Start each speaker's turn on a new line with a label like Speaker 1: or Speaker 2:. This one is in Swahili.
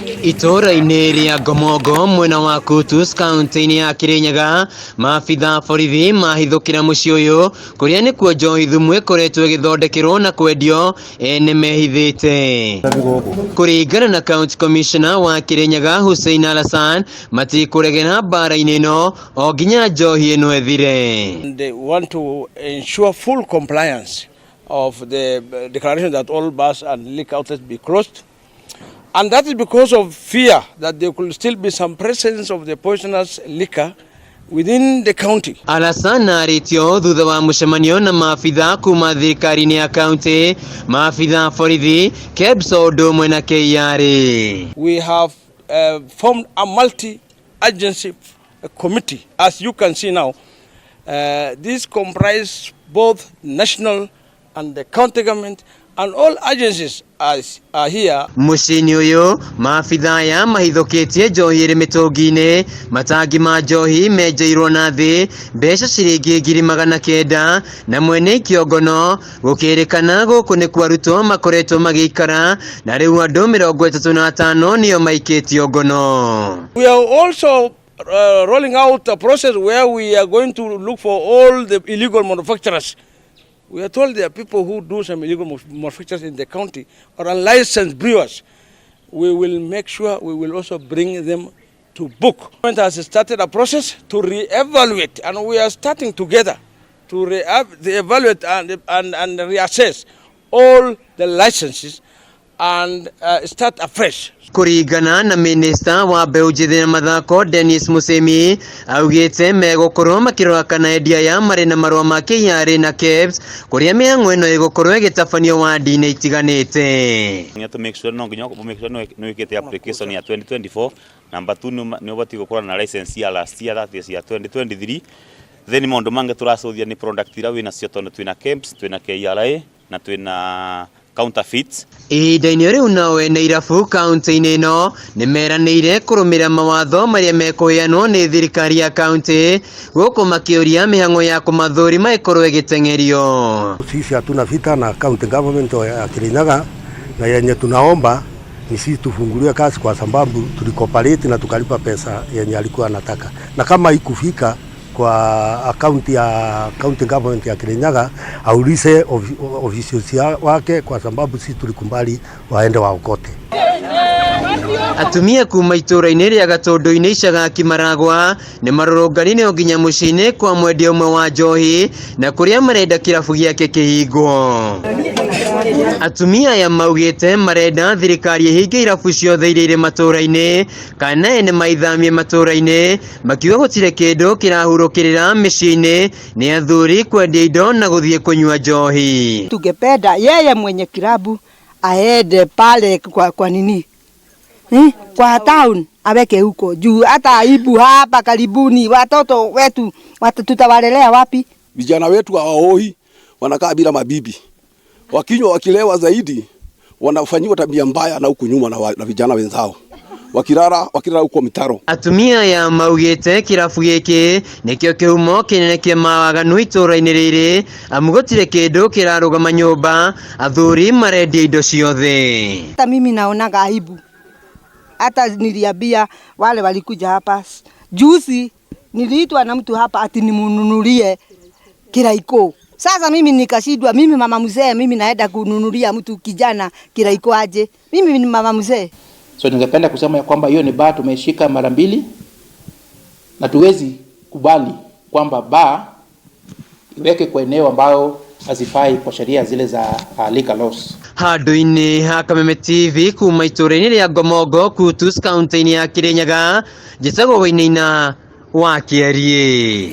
Speaker 1: ITUURA-INI ria NGOMONGO mwena wa KUTUS kaunti-ini ya Kirinyaga maabithaa borithi mahithukira mucii uyu kuria ni kuo njohi thumu ikoretwo igithondekerwo na kwendio ene mehithite. Kuringana na County Commissioner wa Kirinyaga HUSSEIN ALLASON matikuregera mbara-ini ino o nginya njohi ino ethire.
Speaker 2: They want to ensure full compliance of the declaration that all bars and liquor outlets be closed. And that is because of fear that there could still be some presence of the poisonous liquor within the county.
Speaker 1: ALLASON aritio thutha wa mucemanio na maabithaa kuma thirikari-ini ya county, maabithaa borithi, KEBS o ũndũ ũmwe na KRA.
Speaker 2: We have formed a multi-agency committee. As you can see now, this comprises both national and the county government, and all agencies are here.
Speaker 1: Mucii-ini uyu maabithaa ya mahithukitie njohi iri mitungi-ini, matangi ma njohi menjeirwo na thi mbeca ciringi 900 na mwene kiongono gukirikana guku ni kwa arutwo makoretwo magiikara na riu andu 35 nio maikitio ngono.
Speaker 2: We are also rolling out a process where we are going to look for all the illegal manufacturers. We are told there are people who do some illegal manufactures in the county or unlicensed brewers. We will make sure we will also bring them to book. The government has started a process to re-evaluate, and we are starting together to re-evaluate and reassess all the licenses and start afresh.
Speaker 1: Kuringana na Minister wa mbeu njithi na mathako Dennis Musemi augite megukorwo makirora kana endia ya mari na marua ma KRA na KEBS kuria mĩhang'o ĩno ĩgukorwo ĩgĩtabanio wadi-inĩ itiganĩte.
Speaker 3: To make sure no wikite application ya 2024 number 2 ni ubati gukorwo na license ya last year, that is ya 2023. Then maundu mange turacuthia ni product ira wina cio tondu twina KEBS, twina KRA na twina counterfeits.
Speaker 1: Ihinda-inĩ riu nao ene irabu kaunti-inĩ ino ni meranĩire kũrũmĩrĩra mawatho marĩa mekũheanwo nĩ thirikari ya kaunti gũkũ makĩũria mĩhang'o ya kũmathũrima ĩkorwo ĩgĩteng'erio.
Speaker 4: Sisi hatuna vita na county government ya Kirinyaga, na yenye tunaomba ni sisi tufunguliwe kazi kwa sababu tulikooperate na tukalipa pesa yenye alikuwa anataka, na kama ikufika kwa akaunti ya county government ya Kirinyaga aulize officials wake, kwa sababu sisi tulikumbali waende waokote.
Speaker 1: Atumia kuma ITUURA-INI ria Gatundu-ini icaga Kimaragwa ni marũrũnganire nginya mucii-ini kwa mwendia ũmwe wa njohi na kuria marenda kirabu giake kihingwo. Atumia aya maugite marenda thirikari ihinge irabu ciothe iria iri matũra-ini kana ene maithamie matũra-ini, makiuga gutire kindu kirahurukirira mĩciĩ-ini ni athuri kwendia indo na guthie kunyua njohi.
Speaker 5: Tungependa yeye mwenye kirabu aende pale kwa nini kwa town aweke huko juu, hata aibu hapa karibuni. Watoto wetu tutawalelea wapi?
Speaker 6: Vijana wetu hawaoi, wanakaa bila mabibi, wakinywa wakilewa zaidi wanafanyiwa tabia mbaya na huku nyuma na vijana wenzao wakirara huko mitaro.
Speaker 1: Atumia ya maugite kirabu giki nikio kihumo kinene kia mawaganu ITUURA-INI riri amu gutire kindu kirarugama nyumba, athuri marendia indo ciothe.
Speaker 5: Hata mimi naonaga aibu. Hata niliambia wale walikuja hapa juzi, niliitwa na mtu hapa ati nimununulie kiraiko. Sasa mimi nikashindwa, mimi mama mzee, mimi naenda kununulia mtu kijana kiraiko aje? Mimi ni mama mzee.
Speaker 7: So ningependa kusema ya kwamba hiyo ni baa tumeshika mara mbili, na tuwezi kubali kwamba baa iweke kwa eneo ambayo hazifai kwa sheria zile za liquor laws.
Speaker 1: Handu-ini ha Kameme TV kuma ITUURA-INI ria NGOMONGO KUTUS kaunti-ini ya Kirinyaga, njĩtagwo Wainaina wa Kĩarie.